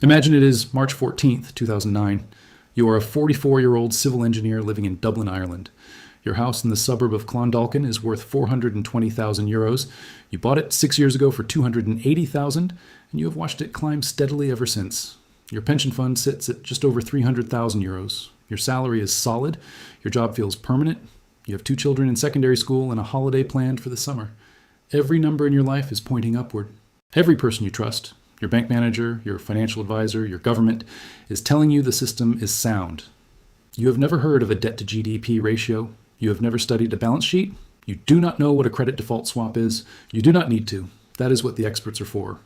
Imagine it is March 14th, 2009. You are a 44-year-old civil engineer living in Dublin, Ireland. Your house in the suburb of Clondalkin is worth 420,000 euros. You bought it 6 years ago for 280,000, and you have watched it climb steadily ever since. Your pension fund sits at just over 300,000 euros. Your salary is solid. Your job feels permanent. You have 2 children in secondary school and a holiday planned for the summer. Every number in your life is pointing upward. Every person you trust, your bank manager, your financial advisor, your government, is telling you the system is sound. You have never heard of a debt-to-GDP ratio. You have never studied a balance sheet. You do not know what a credit default swap is. You do not need to. That is what the experts are for.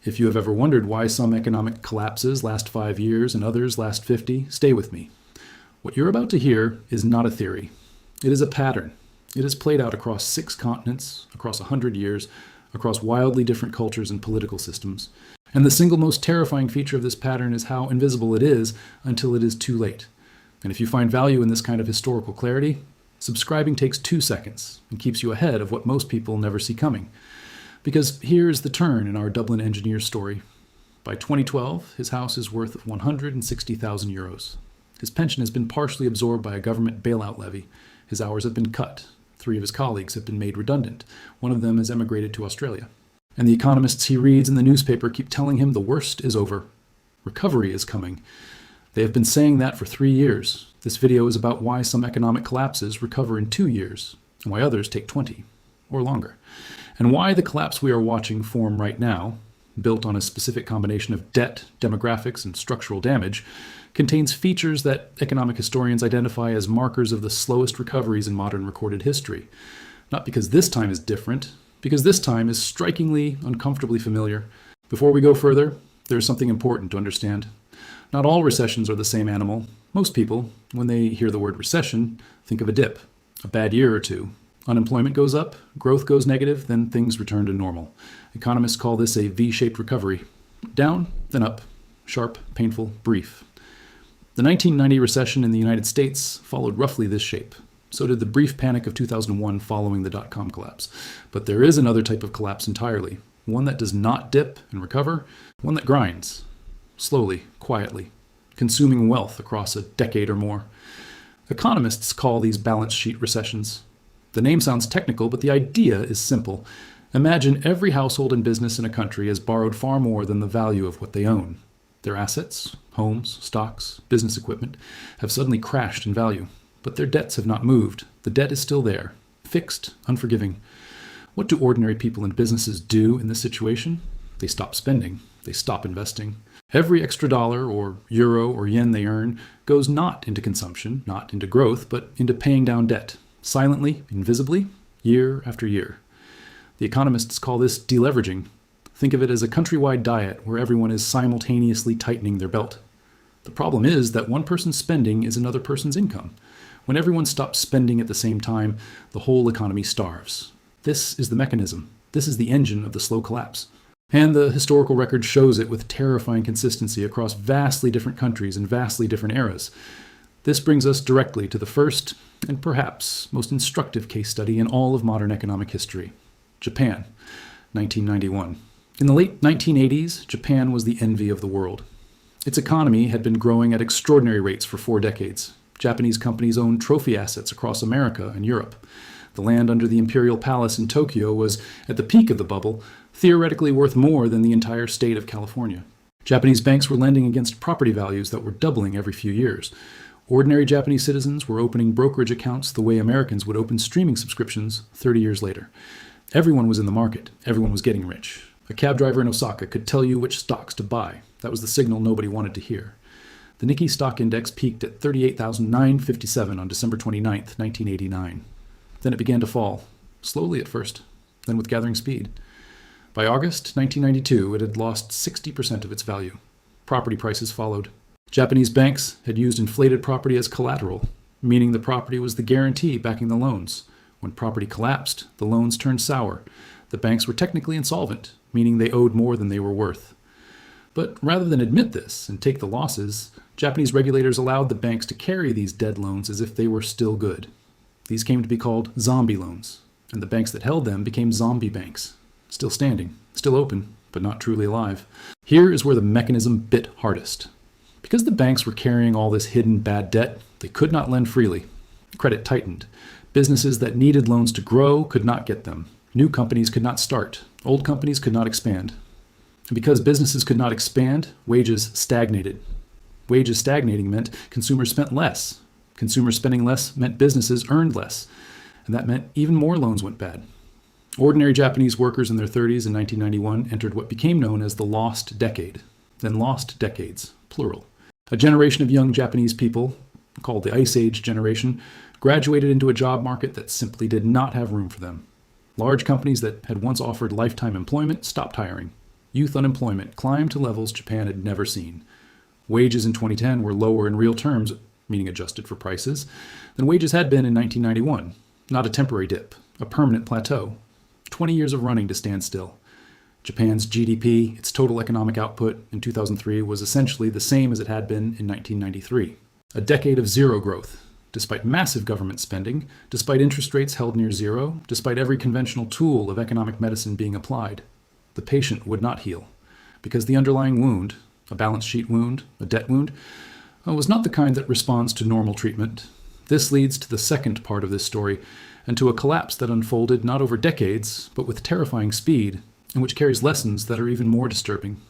If you have ever wondered why some economic collapses last 5 years and others last 50, stay with me. What you're about to hear is not a theory. It is a pattern. It is played out across 6 continents, across 100 years, across wildly different cultures and political systems. And the single most terrifying feature of this pattern is how invisible it is until it is too late. And if you find value in this kind of historical clarity, subscribing takes 2 seconds and keeps you ahead of what most people never see coming. Because here's the turn in our Dublin engineer's story. By 2012, his house is worth 160,000 euros. His pension has been partially absorbed by a government bailout levy. His hours have been cut. 3 of his colleagues have been made redundant. One of them has emigrated to Australia. And the economists he reads in the newspaper keep telling him the worst is over. Recovery is coming. They have been saying that for 3 years. This video is about why some economic collapses recover in 2 years, and why others take 20 or longer. And why the collapse we are watching form right now, built on a specific combination of debt, demographics, and structural damage, contains features that economic historians identify as markers of the slowest recoveries in modern recorded history. Not because this time is different, because this time is strikingly, uncomfortably familiar. Before we go further, there is something important to understand. Not all recessions are the same animal. Most people, when they hear the word recession, think of a dip, a bad year or two. Unemployment goes up, growth goes negative, then things return to normal. Economists call this a V-shaped recovery. Down, then up. Sharp, painful, brief. The 1990 recession in the United States followed roughly this shape. So did the brief panic of 2001 following the dot-com collapse. But there is another type of collapse entirely. One that does not dip and recover, one that grinds. Slowly, quietly, consuming wealth across a decade or more. Economists call these balance sheet recessions. The name sounds technical, but the idea is simple. Imagine every household and business in a country has borrowed far more than the value of what they own. Their assets, homes, stocks, business equipment, have suddenly crashed in value, but their debts have not moved. The debt is still there, fixed, unforgiving. What do ordinary people and businesses do in this situation? They stop spending. They stop investing. Every extra dollar or euro or yen they earn goes not into consumption, not into growth, but into paying down debt, silently, invisibly, year after year. The economists call this deleveraging. Think of it as a countrywide diet where everyone is simultaneously tightening their belt. The problem is that one person's spending is another person's income. When everyone stops spending at the same time, the whole economy starves. This is the mechanism. This is the engine of the slow collapse. And the historical record shows it with terrifying consistency across vastly different countries and vastly different eras. This brings us directly to the first, and perhaps most instructive case study in all of modern economic history. Japan, 1991. In the late 1980s, Japan was the envy of the world. Its economy had been growing at extraordinary rates for 4 decades. Japanese companies owned trophy assets across America and Europe. The land under the Imperial Palace in Tokyo was, at the peak of the bubble, theoretically worth more than the entire state of California. Japanese banks were lending against property values that were doubling every few years. Ordinary Japanese citizens were opening brokerage accounts the way Americans would open streaming subscriptions 30 years later. Everyone was in the market. Everyone was getting rich. A cab driver in Osaka could tell you which stocks to buy. That was the signal nobody wanted to hear. The Nikkei stock index peaked at 38,957 on December 29, 1989. Then it began to fall, slowly at first, then with gathering speed. By August 1992, it had lost 60% of its value. Property prices followed. Japanese banks had used inflated property as collateral, meaning the property was the guarantee backing the loans. When property collapsed, the loans turned sour. The banks were technically insolvent, meaning they owed more than they were worth. But rather than admit this and take the losses, Japanese regulators allowed the banks to carry these dead loans as if they were still good. These came to be called zombie loans, and the banks that held them became zombie banks. Still standing, still open, but not truly alive. Here is where the mechanism bit hardest. Because the banks were carrying all this hidden bad debt, they could not lend freely. Credit tightened. Businesses that needed loans to grow could not get them. New companies could not start. Old companies could not expand. And because businesses could not expand, wages stagnated. Wages stagnating meant consumers spent less. Consumers spending less meant businesses earned less. And that meant even more loans went bad. Ordinary Japanese workers in their 30s in 1991 entered what became known as the lost decade, then lost decades, plural. A generation of young Japanese people, called the Ice Age generation, graduated into a job market that simply did not have room for them. Large companies that had once offered lifetime employment stopped hiring. Youth unemployment climbed to levels Japan had never seen. Wages in 2010 were lower in real terms, meaning adjusted for prices, than wages had been in 1991. Not a temporary dip, a permanent plateau. 20 years of running to stand still. Japan's GDP, its total economic output, in 2003 was essentially the same as it had been in 1993. A decade of zero growth. Despite massive government spending, despite interest rates held near zero, despite every conventional tool of economic medicine being applied, the patient would not heal, because the underlying wound, a balance sheet wound, a debt wound, was not the kind that responds to normal treatment. This leads to the second part of this story, and to a collapse that unfolded not over decades, but with terrifying speed, and which carries lessons that are even more disturbing.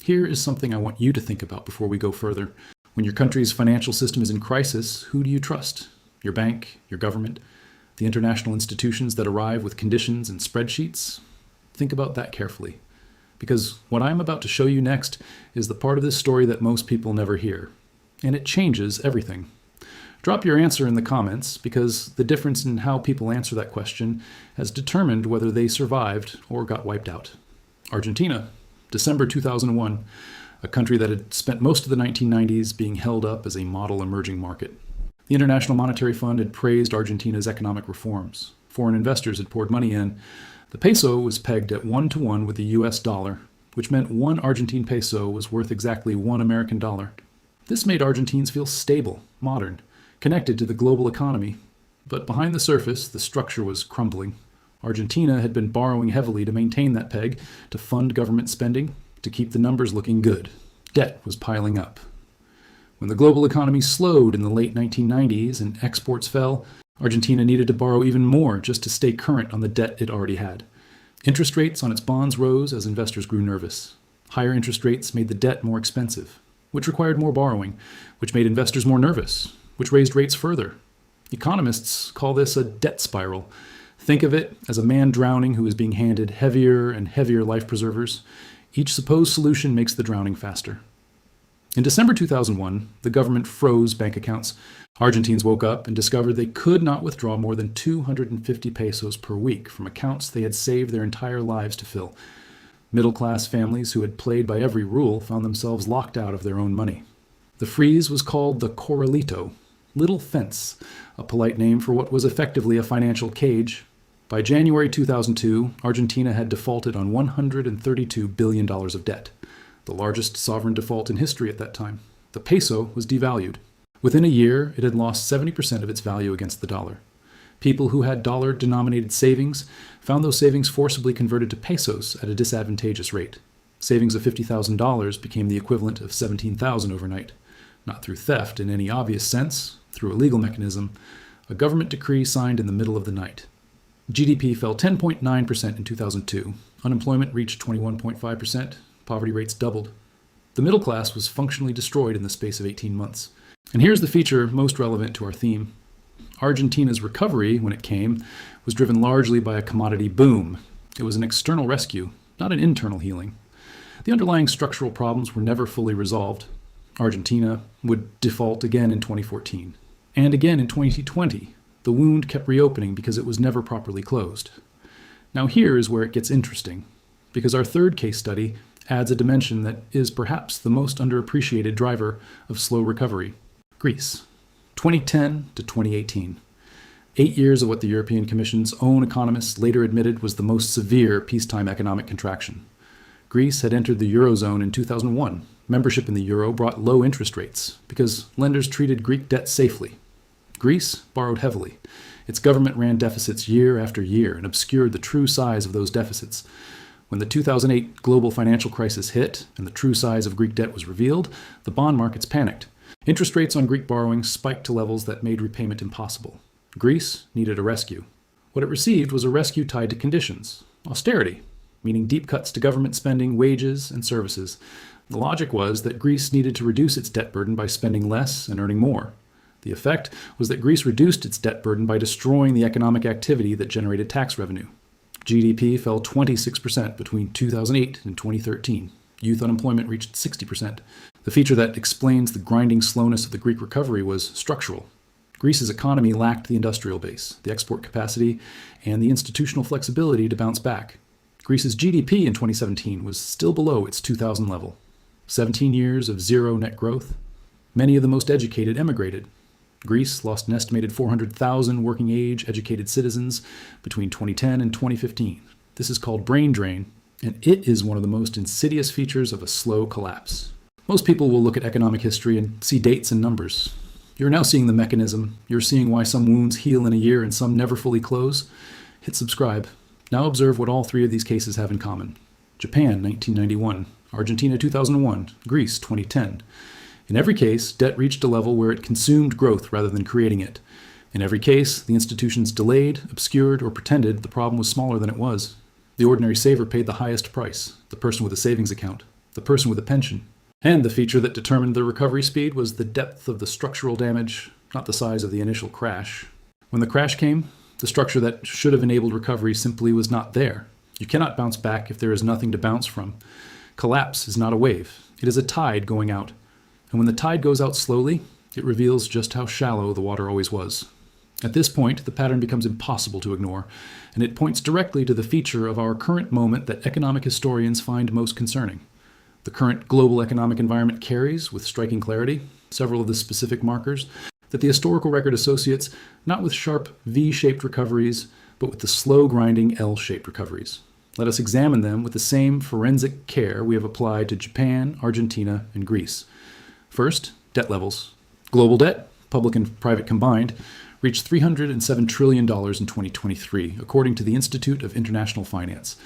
Here is something I want you to think about before we go further. When your country's financial system is in crisis, who do you trust? Your bank, your government, the international institutions that arrive with conditions and spreadsheets? Think about that carefully. Because what I am about to show you next is the part of this story that most people never hear. And it changes everything. Drop your answer in the comments, because the difference in how people answer that question has determined whether they survived or got wiped out. Argentina, December 2001. A country that had spent most of the 1990s being held up as a model emerging market. The International Monetary Fund had praised Argentina's economic reforms. Foreign investors had poured money in. The peso was pegged at 1-to-1 with the US dollar, which meant one Argentine peso was worth exactly one American dollar. This made Argentines feel stable, modern, connected to the global economy. But behind the surface, the structure was crumbling. Argentina had been borrowing heavily to maintain that peg, to fund government spending, to keep the numbers looking good. Debt was piling up. When the global economy slowed in the late 1990s and exports fell, Argentina needed to borrow even more just to stay current on the debt it already had. Interest rates on its bonds rose as investors grew nervous. Higher interest rates made the debt more expensive, which required more borrowing, which made investors more nervous, which raised rates further. Economists call this a debt spiral. Think of it as a man drowning who is being handed heavier and heavier life preservers. Each supposed solution makes the drowning faster. In December 2001, the government froze bank accounts. Argentines woke up and discovered they could not withdraw more than 250 pesos per week from accounts they had saved their entire lives to fill. Middle-class families who had played by every rule found themselves locked out of their own money. The freeze was called the corralito, little fence, a polite name for what was effectively a financial cage. By January 2002, Argentina had defaulted on $132 billion of debt, the largest sovereign default in history at that time. The peso was devalued. Within a year, it had lost 70% of its value against the dollar. People who had dollar-denominated savings found those savings forcibly converted to pesos at a disadvantageous rate. Savings of $50,000 became the equivalent of $17,000 overnight. Not through theft in any obvious sense, through a legal mechanism, a government decree signed in the middle of the night. GDP fell 10.9% in 2002. Unemployment reached 21.5%. Poverty rates doubled. The middle class was functionally destroyed in the space of 18 months. And here's the feature most relevant to our theme. Argentina's recovery, when it came, was driven largely by a commodity boom. It was an external rescue, not an internal healing. The underlying structural problems were never fully resolved. Argentina would default again in 2014, and again in 2020. The wound kept reopening because it was never properly closed. Now here is where it gets interesting, because our third case study adds a dimension that is perhaps the most underappreciated driver of slow recovery: Greece. 2010 to 2018. 8 years of what the European Commission's own economists later admitted was the most severe peacetime economic contraction. Greece had entered the Eurozone in 2001. Membership in the Euro brought low interest rates because lenders treated Greek debt safely. Greece borrowed heavily. Its government ran deficits year after year and obscured the true size of those deficits. When the 2008 global financial crisis hit and the true size of Greek debt was revealed, the bond markets panicked. Interest rates on Greek borrowing spiked to levels that made repayment impossible. Greece needed a rescue. What it received was a rescue tied to conditions: austerity, meaning deep cuts to government spending, wages, and services. The logic was that Greece needed to reduce its debt burden by spending less and earning more. The effect was that Greece reduced its debt burden by destroying the economic activity that generated tax revenue. GDP fell 26% between 2008 and 2013. Youth unemployment reached 60%. The feature that explains the grinding slowness of the Greek recovery was structural. Greece's economy lacked the industrial base, the export capacity, and the institutional flexibility to bounce back. Greece's GDP in 2017 was still below its 2000 level. 17 years of zero net growth. Many of the most educated emigrated. Greece lost an estimated 400,000 working-age, educated citizens between 2010 and 2015. This is called brain drain, and it is one of the most insidious features of a slow collapse. Most people will look at economic history and see dates and numbers. You're now seeing the mechanism. You're seeing why some wounds heal in a year and some never fully close. Hit subscribe. Now observe what all three of these cases have in common. Japan, 1991. Argentina, 2001. Greece, 2010. In every case, debt reached a level where it consumed growth rather than creating it. In every case, the institutions delayed, obscured, or pretended the problem was smaller than it was. The ordinary saver paid the highest price, the person with a savings account, the person with a pension. And the feature that determined the recovery speed was the depth of the structural damage, not the size of the initial crash. When the crash came, the structure that should have enabled recovery simply was not there. You cannot bounce back if there is nothing to bounce from. Collapse is not a wave. It is a tide going out. And when the tide goes out slowly, it reveals just how shallow the water always was. At this point, the pattern becomes impossible to ignore, and it points directly to the feature of our current moment that economic historians find most concerning. The current global economic environment carries, with striking clarity, several of the specific markers that the historical record associates not with sharp V-shaped recoveries, but with the slow grinding L-shaped recoveries. Let us examine them with the same forensic care we have applied to Japan, Argentina, and Greece. First, debt levels. Global debt, public and private combined, reached $307 trillion in 2023, according to the Institute of International Finance.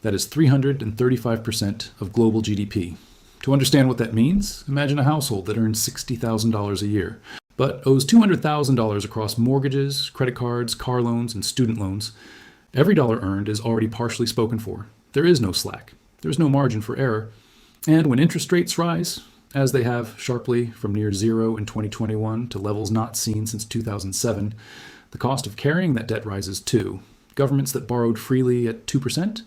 That is 335% of global GDP. To understand what that means, imagine a household that earns $60,000 a year, but owes $200,000 across mortgages, credit cards, car loans, and student loans. Every dollar earned is already partially spoken for. There is no slack. There is no margin for error. And when interest rates rise, as they have sharply from near zero in 2021 to levels not seen since 2007, the cost of carrying that debt rises too. Governments that borrowed freely at 2%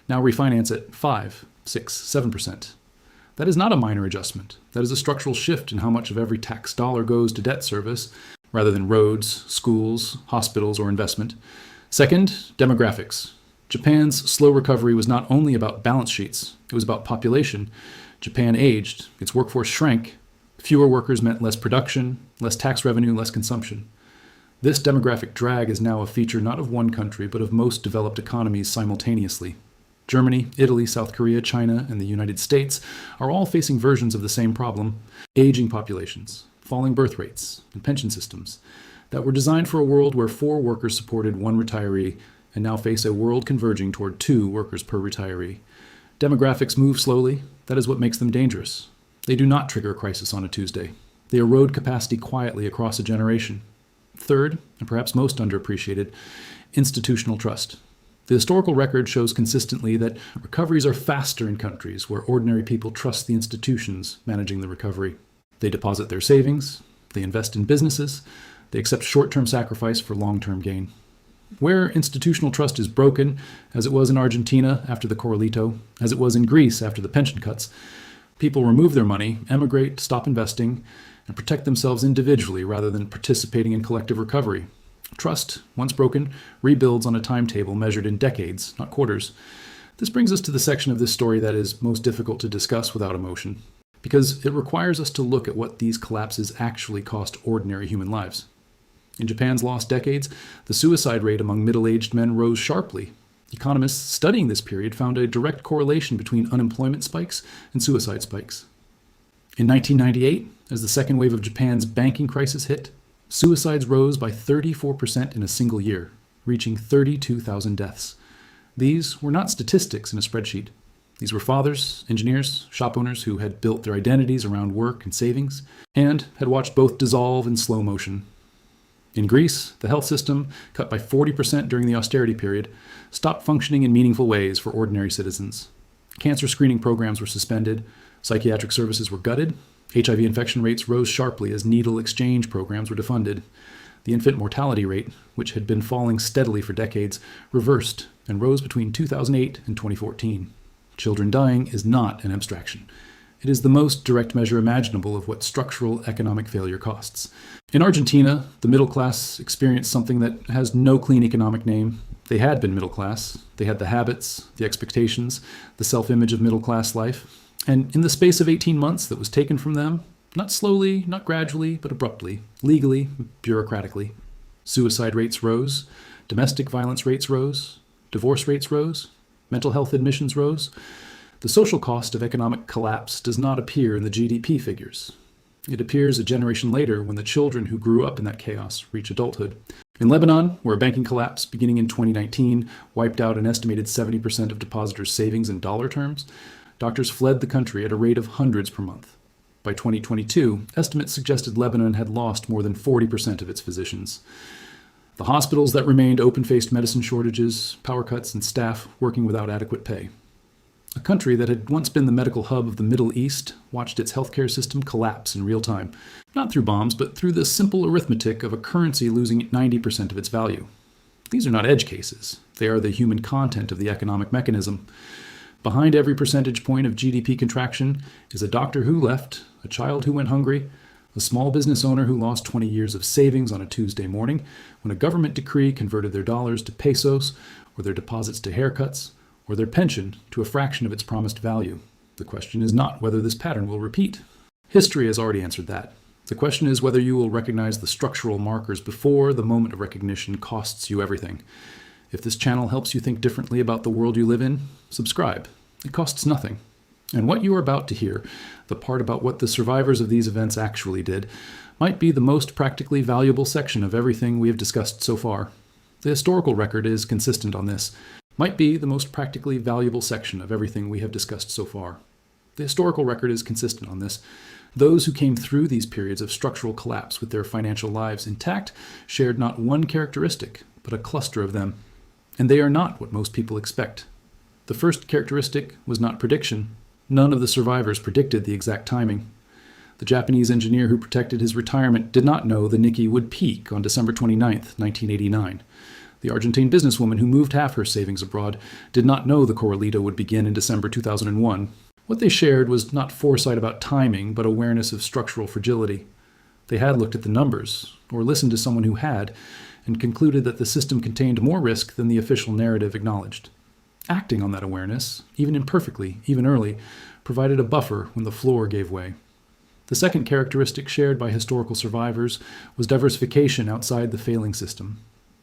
now refinance at 5, 6, 7%. That is not a minor adjustment. That is a structural shift in how much of every tax dollar goes to debt service, rather than roads, schools, hospitals, or investment. Second, demographics. Japan's slow recovery was not only about balance sheets, it was about population. Japan aged, its workforce shrank. Fewer workers meant less production, less tax revenue, less consumption. This demographic drag is now a feature not of one country, but of most developed economies simultaneously. Germany, Italy, South Korea, China, and the United States are all facing versions of the same problem: aging populations, falling birth rates, and pension systems that were designed for a world where 4 workers supported 1 retiree and now face a world converging toward 2 workers per retiree. Demographics move slowly. That is what makes them dangerous. They do not trigger a crisis on a Tuesday. They erode capacity quietly across a generation. Third, and perhaps most underappreciated, institutional trust. The historical record shows consistently that recoveries are faster in countries where ordinary people trust the institutions managing the recovery. They deposit their savings, they invest in businesses, they accept short-term sacrifice for long-term gain. Where institutional trust is broken, as it was in Argentina after the Corralito, as it was in Greece after the pension cuts, people remove their money, emigrate, stop investing, and protect themselves individually rather than participating in collective recovery. Trust, once broken, rebuilds on a timetable measured in decades, not quarters. This brings us to the section of this story that is most difficult to discuss without emotion, because it requires us to look at what these collapses actually cost ordinary human lives. In Japan's lost decades, the suicide rate among middle-aged men rose sharply. Economists studying this period found a direct correlation between unemployment spikes and suicide spikes. In 1998, as the second wave of Japan's banking crisis hit, suicides rose by 34% in a single year, reaching 32,000 deaths. These were not statistics in a spreadsheet. These were fathers, engineers, shop owners who had built their identities around work and savings, and had watched both dissolve in slow motion. In Greece, the health system, cut by 40% during the austerity period, stopped functioning in meaningful ways for ordinary citizens. Cancer screening programs were suspended, psychiatric services were gutted, HIV infection rates rose sharply as needle exchange programs were defunded. The infant mortality rate, which had been falling steadily for decades, reversed and rose between 2008 and 2014. Children dying is not an abstraction. It is the most direct measure imaginable of what structural economic failure costs. In Argentina, the middle class experienced something that has no clean economic name. They had been middle class. They had the habits, the expectations, the self-image of middle class life. And in the space of 18 months that was taken from them, not slowly, not gradually, but abruptly, legally, bureaucratically, suicide rates rose, domestic violence rates rose, divorce rates rose, mental health admissions rose. The social cost of economic collapse does not appear in the GDP figures. It appears a generation later when the children who grew up in that chaos reach adulthood. In Lebanon, where a banking collapse beginning in 2019 wiped out an estimated 70% of depositors' savings in dollar terms, doctors fled the country at a rate of hundreds per month. By 2022, estimates suggested Lebanon had lost more than 40% of its physicians. The hospitals that remained open faced medicine shortages, power cuts, and staff working without adequate pay. A country that had once been the medical hub of the Middle East watched its healthcare system collapse in real time, not through bombs, but through the simple arithmetic of a currency losing 90% of its value. These are not edge cases. They are the human content of the economic mechanism. Behind every percentage point of GDP contraction is a doctor who left, a child who went hungry, a small business owner who lost 20 years of savings on a Tuesday morning when a government decree converted their dollars to pesos, or their deposits to haircuts, or their pension to a fraction of its promised value. The question is not whether this pattern will repeat. History has already answered that. The question is whether you will recognize the structural markers before the moment of recognition costs you everything. If this channel helps you think differently about the world you live in, subscribe. It costs nothing. And what you are about to hear, the part about what the survivors of these events actually did, might be the most practically valuable section of everything we have discussed so far. The historical record is consistent on this. Might be the most practically valuable section of everything we have discussed so far. The historical record is consistent on this. Those who came through these periods of structural collapse with their financial lives intact shared not one characteristic, but a cluster of them. And they are not what most people expect. The first characteristic was not prediction. None of the survivors predicted the exact timing. The Japanese engineer who protected his retirement did not know the Nikkei would peak on December 29, 1989. The Argentine businesswoman who moved half her savings abroad did not know the Corralito would begin in December 2001. What they shared was not foresight about timing, but awareness of structural fragility. They had looked at the numbers, or listened to someone who had, and concluded that the system contained more risk than the official narrative acknowledged. Acting on that awareness, even imperfectly, even early, provided a buffer when the floor gave way. The second characteristic shared by historical survivors was diversification outside the failing system.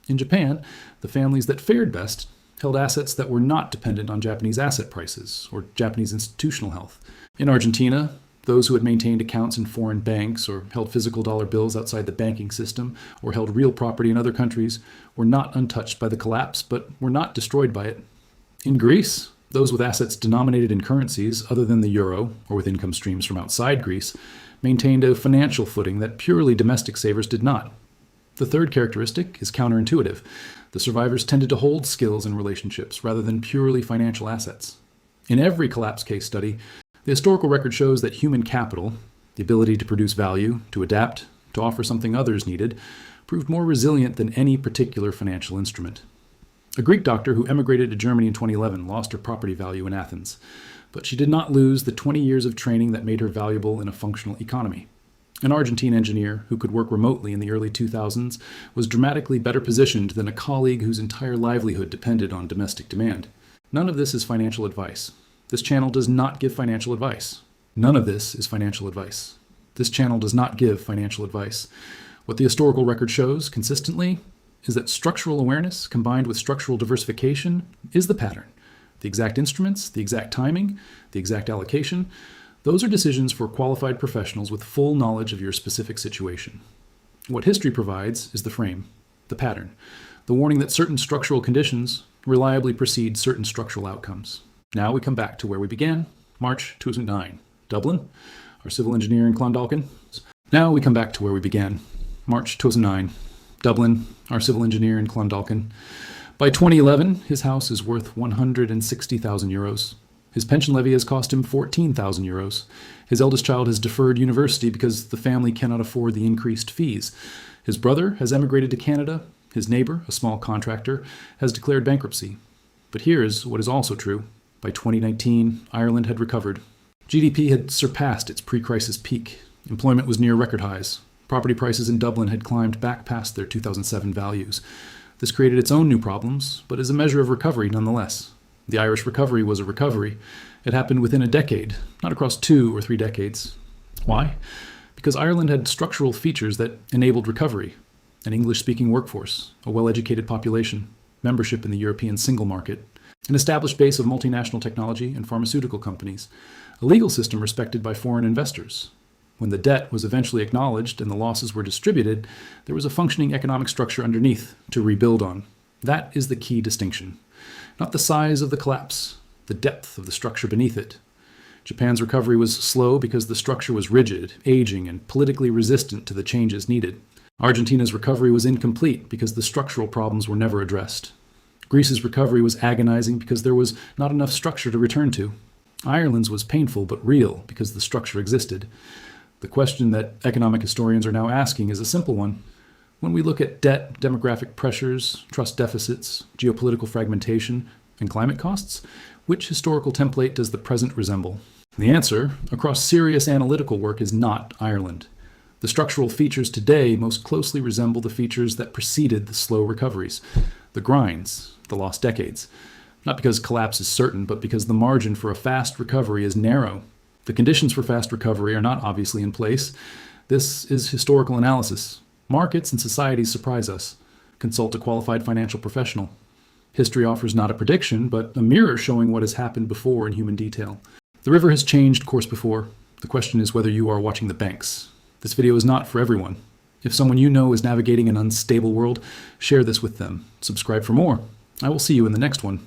In Japan, the families that fared best held assets that were not dependent on Japanese asset prices or Japanese institutional health. In Argentina, those who had maintained accounts in foreign banks or held physical dollar bills outside the banking system or held real property in other countries were not untouched by the collapse, but were not destroyed by it. In Greece, those with assets denominated in currencies other than the euro or with income streams from outside Greece maintained a financial footing that purely domestic savers did not. The third characteristic is counterintuitive. The survivors tended to hold skills and relationships rather than purely financial assets. In every collapse case study, the historical record shows that human capital, the ability to produce value, to adapt, to offer something others needed, proved more resilient than any particular financial instrument. A Greek doctor who emigrated to Germany in 2011 lost her property value in Athens, but she did not lose the 20 years of training that made her valuable in a functional economy. An Argentine engineer who could work remotely in the early 2000s was dramatically better positioned than a colleague whose entire livelihood depended on domestic demand. None of this is financial advice. This channel does not give financial advice. None of this is financial advice. This channel does not give financial advice. What the historical record shows consistently is that structural awareness combined with structural diversification is the pattern. The exact instruments, the exact timing, the exact allocation, those are decisions for qualified professionals with full knowledge of your specific situation. What history provides is the frame, the pattern, the warning that certain structural conditions reliably precede certain structural outcomes. Now we come back to where we began, March 2009. Dublin, our civil engineer in Clondalkin. Now we come back to where we began, March 2009. Dublin, our civil engineer in Clondalkin. By 2011, his house is worth 160,000 euros. His pension levy has cost him 14,000 euros. His eldest child has deferred university because the family cannot afford the increased fees. His brother has emigrated to Canada. His neighbor, a small contractor, has declared bankruptcy. But here's what is also true. By 2019, Ireland had recovered. GDP had surpassed its pre-crisis peak. Employment was near record highs. Property prices in Dublin had climbed back past their 2007 values. This created its own new problems, but is a measure of recovery nonetheless. The Irish recovery was a recovery. It happened within a decade, not across 2 or 3 decades. Why? Because Ireland had structural features that enabled recovery: an English-speaking workforce, a well-educated population, membership in the European single market, an established base of multinational technology and pharmaceutical companies, a legal system respected by foreign investors. When the debt was eventually acknowledged and the losses were distributed, there was a functioning economic structure underneath to rebuild on. That is the key distinction. Not the size of the collapse, the depth of the structure beneath it. Japan's recovery was slow because the structure was rigid, aging, and politically resistant to the changes needed. Argentina's recovery was incomplete because the structural problems were never addressed. Greece's recovery was agonizing because there was not enough structure to return to. Ireland's was painful but real because the structure existed. The question that economic historians are now asking is a simple one. When we look at debt, demographic pressures, trust deficits, geopolitical fragmentation, and climate costs, which historical template does the present resemble? The answer, across serious analytical work, is not Ireland. The structural features today most closely resemble the features that preceded the slow recoveries, the grinds, the lost decades. Not because collapse is certain, but because the margin for a fast recovery is narrow. The conditions for fast recovery are not obviously in place. This is historical analysis. Markets and societies surprise us. Consult a qualified financial professional. History offers not a prediction, but a mirror showing what has happened before in human detail. The river has changed course before. The question is whether you are watching the banks. This video is not for everyone. If someone you know is navigating an unstable world, share this with them. Subscribe for more. I will see you in the next one.